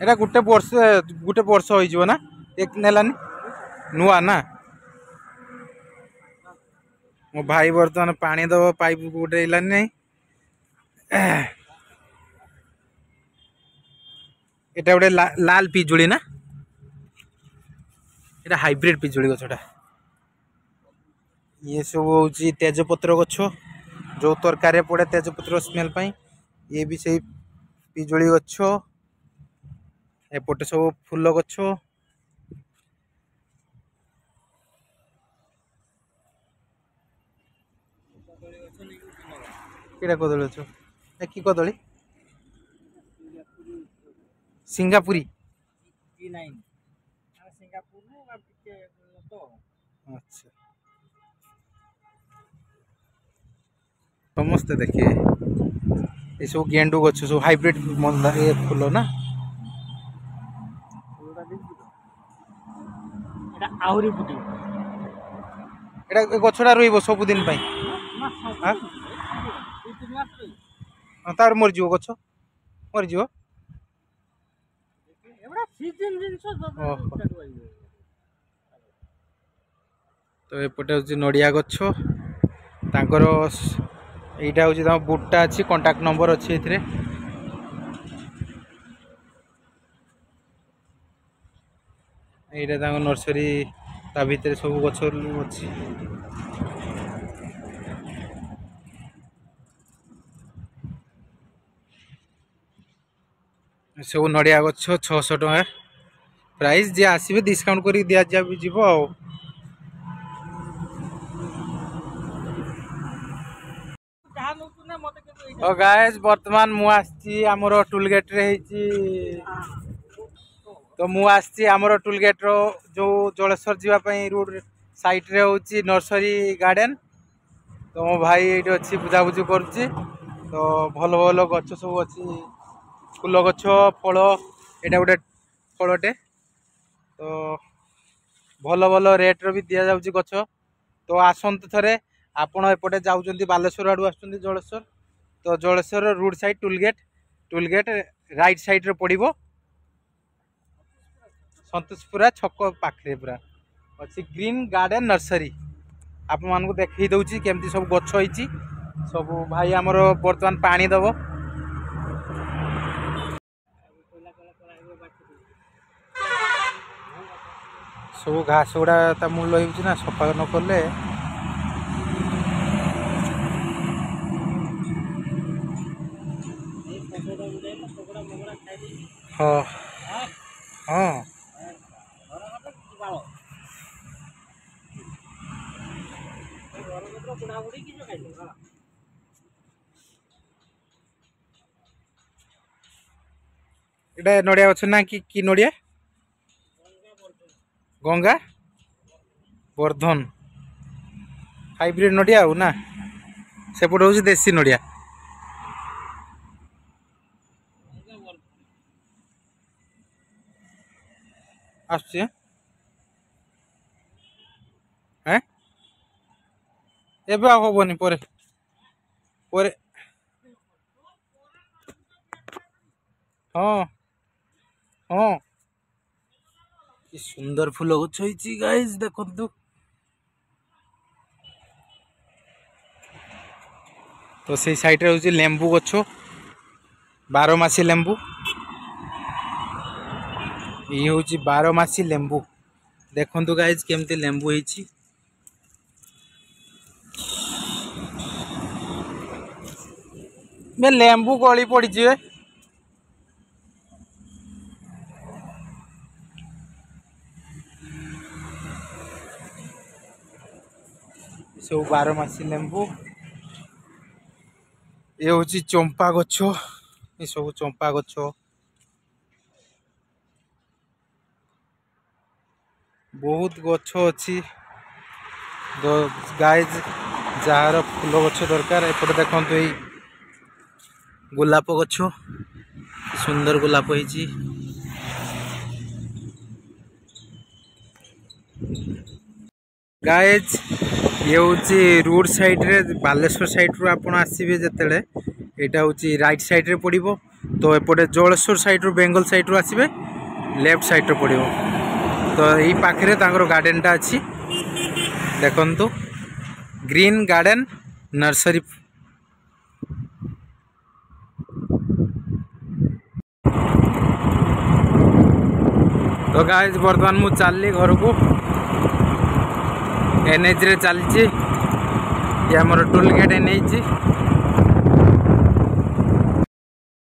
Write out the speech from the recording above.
एटा गुटे वर्ष हो ना एक नेलानी नुआ ना मो भाई बर्तमान पानी दब पाइप गोटे नहीं एटा गोटे लाल पिजुड़ी ना एटा हाइब्रिड पिजुड़ी गछटा ये सब हूँ तेजपत्र गछ जो तरकारी पड़े तेजपत्र स्मेल पाई ये भी सही पिजुड़ी गछ एपटे सब फूल गछ केड़ा कदली गछ कि कदली सिंगापुरी अच्छा समस्ते देखिए ये सब गेंडू गछ सब हाइब्रिड मंदा ये फूल ना आहुरी फुटी एटा गछटा रहिबो सब दिन पई तार मरजिव गछ मरजिव तो एपटे हूँ नड़िया गछ तांकर एटा हूँ बुटटा अच्छी कांटेक्ट नंबर अच्छी एथिरे एटा नर्सरी ता भितर सब गछ अच्छी सब नड़िया गछ 600 टଙ୍କା प्राइस जे आसबे डिस्काउंट कर दिया जीव आ गाइस वर्तमान मु आसी आमर टूल गेट रे तो मु आसी आमर टूल गेट रो जो जलेश्वर जीवाई रोड साइड रे होची नर्सरी गार्डन तो मो भाई ये अच्छी बुझाबुझी करुच्ची तो भल भल गछ सब अच्छी फूल गछ फल एटा गोटे फलटे तो भल भल रेट्र भी दि जाऊँगी गछ तो आसतु थे आपण एपटे जाऊँच बालेश्वर आड़ू आस जलेश्वर तो Jaleshwar road side tool get right side रे पड़ो संतोषपुरा छक पाखे पूरा अच्छी ग्रीन गार्डन नर्सरी आपण मानक देखई दउची केमती सब गछ होईची सब भाई आमर बर्तमान पानी दबो सब घास गुड़ा मूल हो सफा न कले हाँ हाँ एटा नड़िया गछ ना कि नड़िया गंगा वर्धन हाइब्रिड नड़िया हो ना सेपट हूँ देसी नड़िया आसुची हैं एबे हबनी परे परे हाँ हाँ कि सुंदर फूल गछ होईची गाइस देखंतु तो से साइड रे होची लेंबू गछ 12 मासी लेंबू ये हूँ 12 मासी लेंबू देखंतु गाइस केमती लेंबू होईची बे लेंबू गली पड़ी सब 12 मासी लेंबू ये हूँ चंपा गछ ये सब चंपा गछ बहुत गछ अच्छी गाइज जार फूल गछ दरकार एपटे देखते ये गोलाप गछ सुंदर गोलाप होईची गाइज ये हूँ रोड साइड रे बालेश्वर साइड रू आप आसबे जिते यहाँ हूँ राइट साइड रे पड़ो तो एपटे जलेश्वर साइड रू बेंगल साइड रू आसबे लेफ्ट साइड रे पड़ो। तो यही पाखे गार्डन टा अच्छी देखु ग्रीन गार्डन नर्सरी। तो गाइस बर्तमान मु चलली घर को एनएच रे चलची ये हमर टोल गेट एनएच।